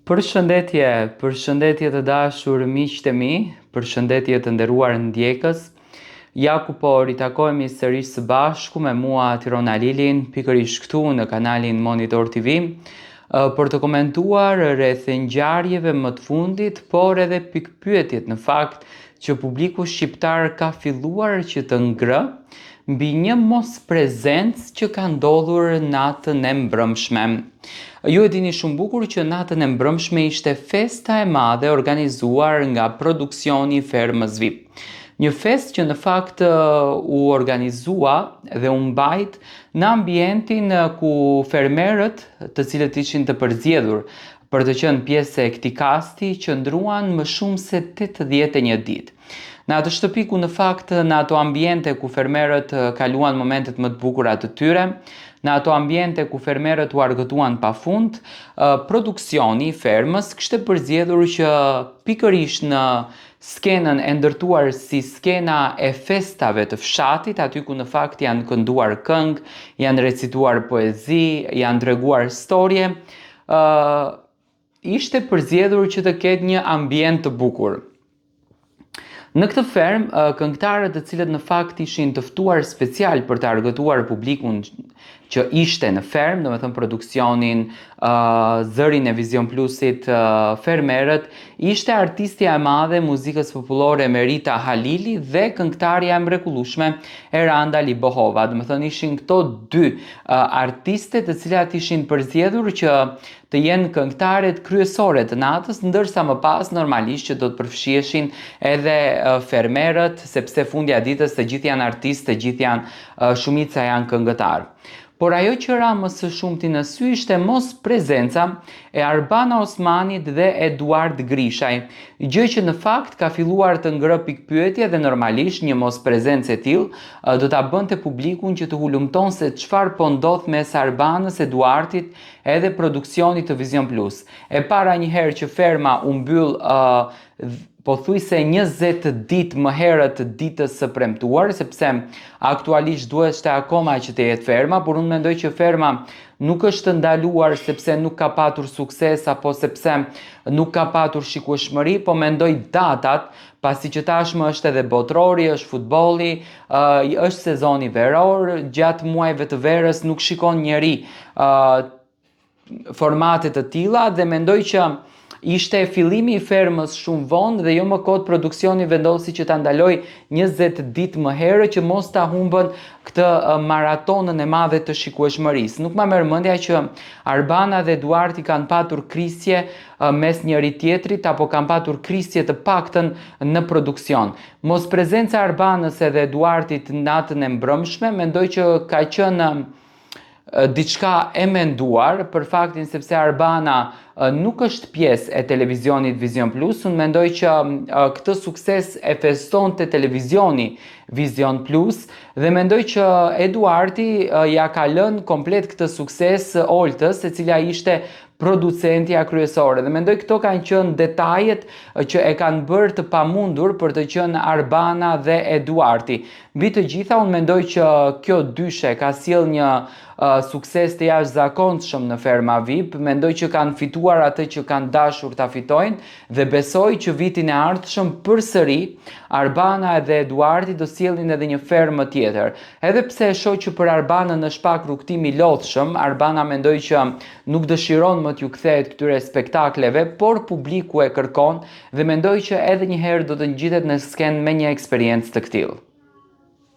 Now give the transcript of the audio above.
Përshëndetje të dashur miqtë e mi, përshëndetje të nderuar ndjekës. Ja ku po ritakohemi sërish së bashku me mua Tirona Lilin, pikërisht këtu në kanalin Monitor TV, për të komentuar rreth ngjarjeve më të fundit, por edhe pikpyetjet në fakt që publiku shqiptar ka filluar që të ngrë mbi një mosprezencë që ka ndodhur natën e mbrëmshme. Ju e dini shumë bukur që natën e mbrëmshme ishte festa e madhe organizuar nga produksioni Fermës VIP. Një fest që në fakt u organizua dhe u mbajt në ambientin ku fermerët, të cilët ishin të përzgjedhur për të qenë pjesë e këtij kasti, qëndruan më shumë se 81 ditë. Në atë shtëpi ku në fakt në ato ambiente ku fermerët kaluan momentet më të bukura të tyre, në ato ambiente ku fermerët u argëtuan pafund, produksioni i Fermës kishte përzgjedhur që pikërisht në skenën e ndërtuar si skena e festave të fshatit, aty ku në fakt janë kënduar këngë, janë recituar poezi, janë treguar historie, ishte përzgjedhur që të ketë një ambient të bukur. Në këtë fermë, këngëtarët të cilët në fakt ishin të ftuar special për të argëtuar publikun që ishte në fermë, domethënë produksionin, zërin e Vision Plusit, fermerët, ishte artistja e madhe muzikës popullore Merita Halili dhe këngëtarja e mrekullueshme Eranda Libohova. Domethënë ishin këto dy artiste të cilat ishin përzgjedhur që të jenë këngëtaret kryesore të natës, ndërsa më pas normalisht që do të përfshiheshin edhe fermerët, sepse fundja ditës të gjithë janë artistë, të gjithë janë shumica janë këngëtarë. Por ajo që ra më së shumti në sy ishte mos prezenca e Arbana Osmanit dhe Eduard Grishaj, gjë që në fakt ka filluar të ngrë pikpyetje dhe normalisht një mos prezencë e tillë do ta bënte publikun që të hulumton se çfarë po ndodh mes Arbanës, Eduardit edhe produksionit të Vision Plus. E para një herë që ferma u mbyll pothuajse 20 ditë më herët ditës së premtuar, sepse aktualisht duheshte akoma që të jetë ferma, por unë mendoj që ferma nuk është ndaluar sepse nuk ka patur sukses apo sepse nuk ka patur shikueshmëri, po mendoj datat, pasi që tashmë është edhe botrori, është futbolli, është sezoni veror, gjatë muajve të verës nuk shikon njeri formate të tilla dhe mendoj që ishte fillimi i fermës shumë vonë dhe jo më kot produksioni vendosi që ta ndaloj 20 ditë më herë që mos ta humbën këtë maratonën e madhe të shikueshmërisë. Nuk ma merr mendja që Arbana dhe Eduardi kanë patur krisje mes njëri tjetrit apo kanë patur krisje të paktën në produksion. Mos prezenca e Arbanës edhe Eduardit natën e mbrëmshme mendoj që ka qenë diçka e menduar për faktin sepse Arbana nuk është pjesë e televizionit Vision Plus. Unë mendoj që këtë sukses e festonte televizioni Vision Plus dhe mendoj që Eduardi ja ka lënë komplet këtë sukses Oltës, e cila ishte producentja kryesore. Dhe mendoj këto kanë qenë detajet që e kanë bërë të pamundur për të qenë Arbana dhe Eduardi. Mbi të gjitha, unë mendoj që kjo dyshe ka sjell një sukses të jashtëzakonshëm në Ferma VIP. Mendoj që kanë fituar atë që kanë dashur ta fitojnë dhe besoj që vitin e ardhshëm përsëri Arbana dhe Eduardi do sjellin edhe një fermë tjetër. Edhe pse e shoh që për Arbanën është pak rrugtim i lodhshëm, Arbana mendoj që nuk dëshiron më t'ju kthehet këtyre spektakleve, por publiku e kërkon dhe mendoj që edhe një herë do të ngjitet në skenë me një eksperiencë të tillë.